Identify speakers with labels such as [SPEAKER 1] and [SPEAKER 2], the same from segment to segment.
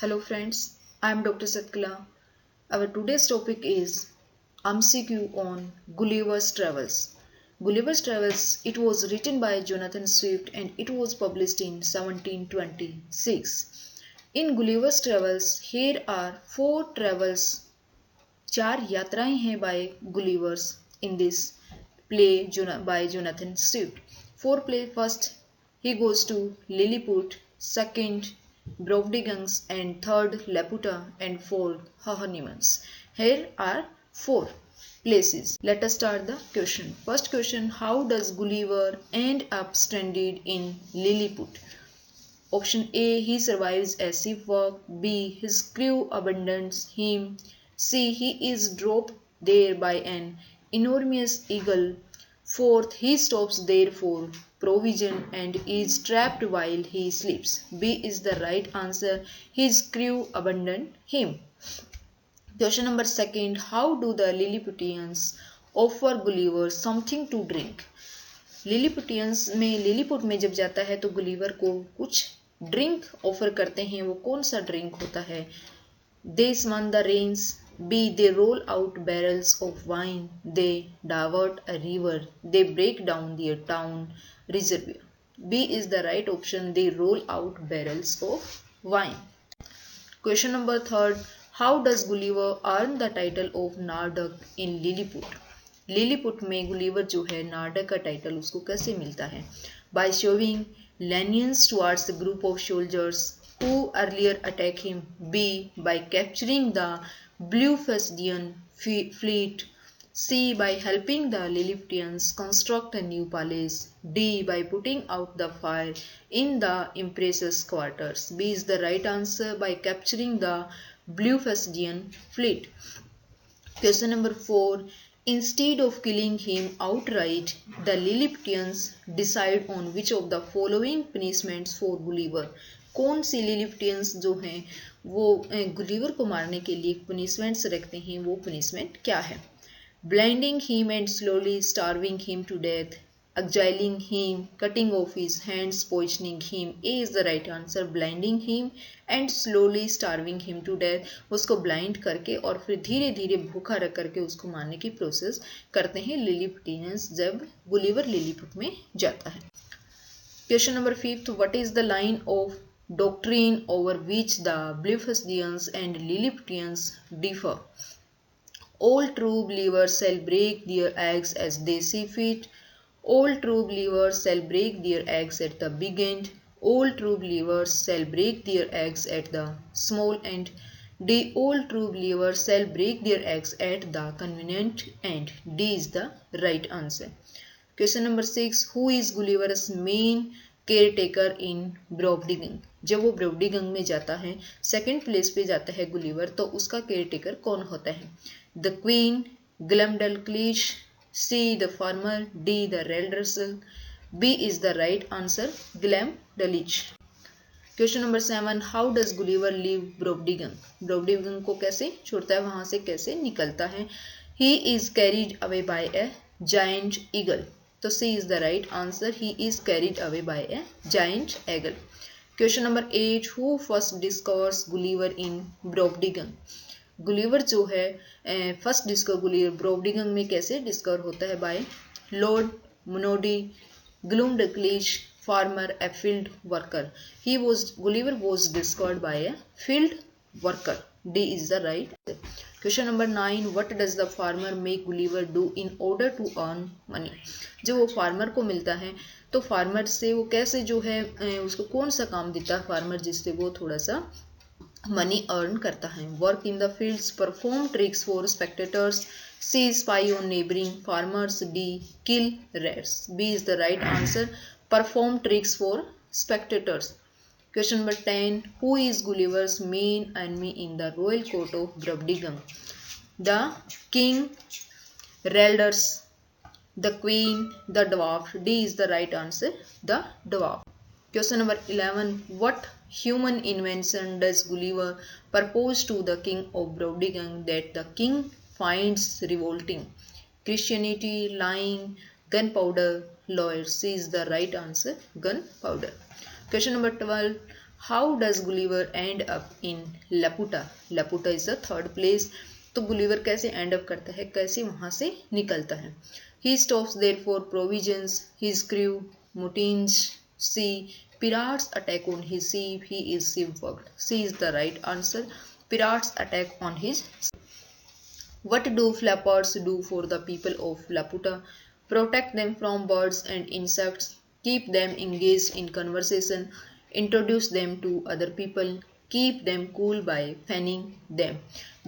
[SPEAKER 1] Hello friends, I am Dr. Satkala. Our today's topic is MCQ on Gulliver's Travels. Gulliver's Travels, it was written by Jonathan Swift and it was published in 1726. In Gulliver's Travels, here are four travels, चार यात्राएं हैं by Gulliver's in this play by Jonathan Swift. Four play first, he goes to Lilliput, second Brobdingans, and third Laputa, and fourth Hohenems. Here are four places. Let us start the question. First question, how does Gulliver end up stranded in Lilliput? Option A, he survives a shipwreck. B, his crew abandons him. C, he is dropped there by an enormous eagle. Fourth, he stops there for provision and is trapped while he sleeps. B is the right answer. His crew abandoned him. Question number second, how do the Lilliputians offer Gulliver something to drink? Lilliput में जब जाता है तो Gulliver को कुछ drink offer करते हैं. वो कौन सा ड्रिंक होता है? They summon the rains. B they roll out barrels of wine. They divert a river. They break down their town reservoir. B is the right option. They roll out barrels of wine. Question number third, how does Gulliver earn the title of Nardac in Lilliput? Lilliput में Gulliver जो है Nardac का title उसको कैसे मिलता है? By showing leniency towards the group of soldiers who earlier attack him. B by capturing the Blefuscudian fleet. C by helping the Lilliputians construct a new palace. D by putting out the fire in the Empress's quarters. B is the right answer, by capturing the Blefuscan fleet. Question number 4. Instead of killing him outright, the Lilliputians decide on which of the following punishments for Gulliver. कौन सी लिलिप्टियंस जो हैं वो Gulliver को मारने के लिए punishments रखते हैं? वो पनिशमेंट क्या है? Blinding him and slowly starving him to death, exiling him, cutting off his hands, poisoning him. A is the right answer. Blinding him and slowly starving him to death. उसको blind करके और फिर धीरे धीरे भूखा रख करके उसको मारने की प्रोसेस करते हैं लिलिपुटियंस जब गुलिवर लिलीपुट में जाता है. Question number 5. What is the line of doctrine over which the Blefuscians and Lilliputians differ? All true believers shall break their eggs as they see fit. All true believers shall break their eggs at the big end. All true believers shall break their eggs at the small end. D. All true believers shall break their eggs at the convenient end. D is the right answer. Question number 6. Who is Gulliver's main caretaker in ब्रोबडिगंग? जब वो ब्रोबडिगंग में जाता है, second place पे जाता है Gulliver, तो उसका केयरटेकर कौन होता है? The queen, Glumdalclitch. C the farmer. D the Reldresal. B is the right answer, Glumdalclitch. Question number 7. How does Gulliver leave Brobdingnag? Brobdingnag को कैसे छोड़ता है, वहां से कैसे निकलता है? He is carried away by a giant eagle. तो C is the right answer. He is carried away by a giant eagle. Question number 8. Who first discovers Gulliver in Brobdingnag? Gulliver जो है फर्स्ट डिस्कवर गुलिवर ब्रोबडिगंग में कैसे discover होता है? By Lord Munodi, Glumdalclitch, farmer, a field worker. Gulliver was discovered by a field worker. D is the right answer. Question number 9. What does the farmer make Gulliver do in order to earn money? जब वो farmer को मिलता है तो farmer से वो कैसे जो है उसको कौन सा काम देता है फार्मर जिससे वो थोड़ा सा मनी अर्न करता है? Work in the fields, perform tricks for spectators. C spy on neighbouring farmers. D kill rats. B is the right answer. Perform tricks for spectators. Question number 10. Who is Gulliver's main enemy in the royal court of Brobdingnag? The king, Relders, the queen, the dwarf. D is the right answer, the dwarf. Question number 11. What human invention does Gulliver propose to the king of Brobdingnag that the king finds revolting? Christianity, lying, gunpowder, lawyers. C is the right answer, gunpowder. Question number 12. How does Gulliver end up in Laputa? Laputa is the third place. तो Gulliver कैसे and up करता है, कैसे वहां से निकलता है? He stops there for provisions. His crew mutines. C. Pirates attack on his ship. He is shipwrecked. C is the right answer. Pirates attack on his. What do flappers do for the people of Laputa? Protect them from birds and insects, keep them engaged in conversation, introduce them to other people, keep them cool by fanning them.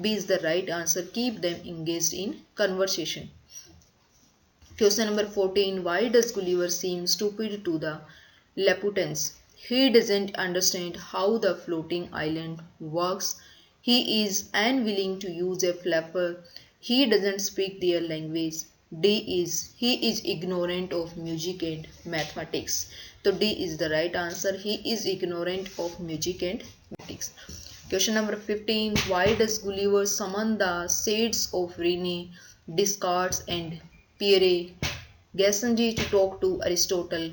[SPEAKER 1] B is the right answer. Keep them engaged in conversation. Question number 14. Why does Gulliver seem stupid to the Laputans? He doesn't understand how the floating island works. He is unwilling to use a flapper. He doesn't speak their language. D is he is ignorant of music and mathematics. So D is the right answer. He is ignorant of music and mathematics. Question number 15. Why does Gulliver summon the shades of Rene, Descartes and Pierre Gassendi to talk to Aristotle?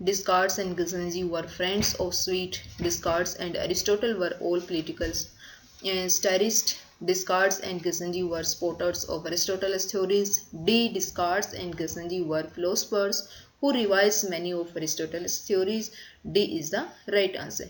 [SPEAKER 1] Descartes and Gassendi were friends of sweet. Descartes and Aristotle were all political statirists. Descartes and Gassendi were supporters of Aristotle's theories. D. Descartes and Gassendi were philosophers who revised many of Aristotle's theories. D is the right answer.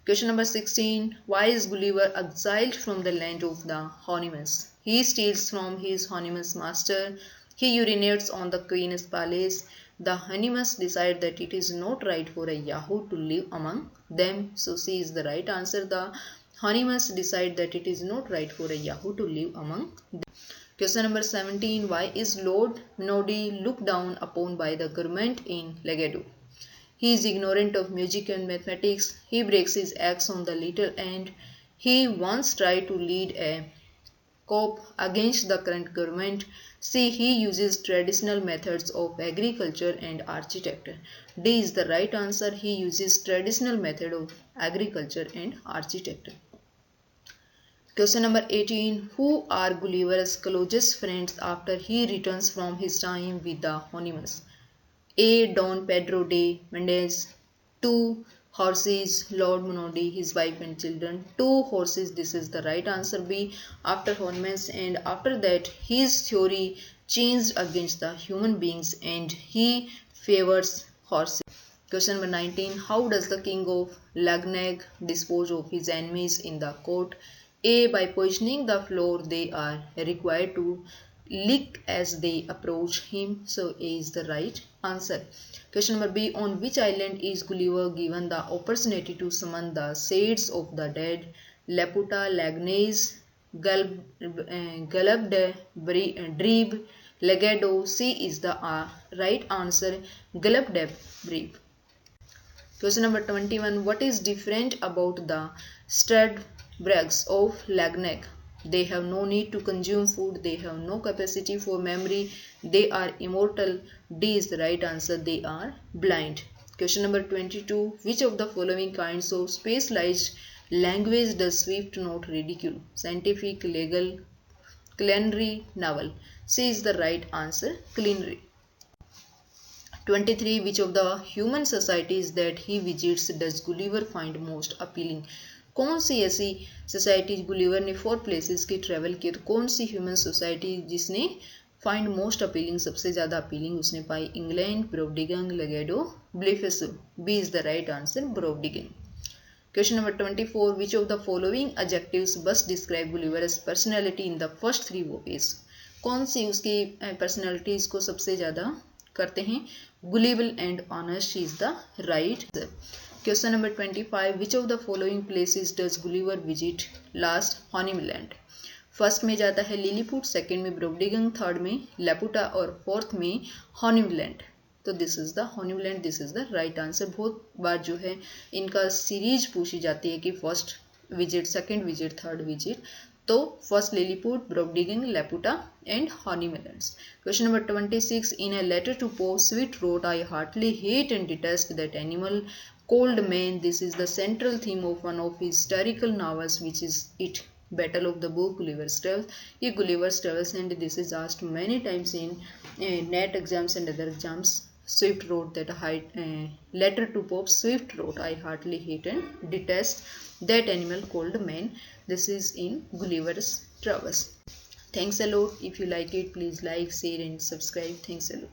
[SPEAKER 1] Question number 16. Why is Gulliver exiled from the land of the Honimus? He steals from his Honimus master. He urinates on the queen's palace. The Honimus decide that it is not right for a Yahoo to live among them. So C is the right answer. The Honimus decide that it is not right for a Yahoo to live among them. Question number 17. Why is Lord Minodi looked down upon by the government in Legado? He is ignorant of music and mathematics. He breaks his axe on the little end. He once tried to lead a coup against the current government. C. He uses traditional methods of agriculture and architecture. D is the right answer. He uses traditional method of agriculture and architecture. Question number 18. Who are Gulliver's closest friends after he returns from his time with the Honimus? A. Don Pedro de Mendes. 2. Horses, Lord Minodi, his wife and children. 2 horses, this is the right answer. B. After Honimus, and after that his theory changed against the human beings and he favors horses. Question number 19. How does the king of Lagnag dispose of his enemies in the court? A. By poisoning the floor they are required to lick as they approach him. So A is the right answer. Question number B. On which island is Gulliver given the opportunity to summon the shades of the dead? Laputa, Lagnes, Galabdeb, Legado. C is the right answer. Galabdeb. Question number 21. What is different about the Stradbrags of Lagnac? They have no need to consume food. They have no capacity for memory. They are immortal. D is the right answer. They are blind. Question number 22. Which of the following kinds of specialized language does Swift not ridicule? Scientific, legal, culinary, novel. C is the right answer. Culinary. 23. Which of the human societies that he visits does Gulliver find most appealing? कौन सी ऐसी society Gulliver ने 4 places की travel की? तो कौन सी human society जिसने find most appealing, सबसे ज़्यादा अपीलिंग उसने पाई? England, Brobdingnag, Lagado, Blefuscu. B is the right answer. Brobdingnag. Question number 24. Which of the following adjectives best describe Gulliver's personality in the first 3 voyages? कौन सी उसकी personalities को सबसे ज़्यादा करते हैं? Gullible and honest is the right. Question number 25. Which of the following places does Gulliver visit last? Honeyland. First में जाता है लिलीपुट, सेकंड में ब्रोवडिगन, थर्ड में लेपुटा और फोर्थ में हॉनीलैंड. तो this is the Houyhnhnmland. This is the right answer. बहुत बार जो है इनका सीरीज पूछी जाती है कि first visit, second visit, third visit. तो first Lilliput, Brobdingnag, Laputa and Houyhnhnmlands. Question number 26. In a letter to Pope Swift wrote, I heartily hate and detest that animal called man. This is the central theme of one of his historical novels, which is it. Battle of the Book, Gulliver's Travels. ये Gulliver's Travels and this is asked many times in NET exams and other exams. Swift wrote that letter to Pope. Swift wrote, I heartily hate and detest that animal called man. This is in Gulliver's Travels. Thanks a lot. If you like it, please like, share and subscribe. Thanks a lot.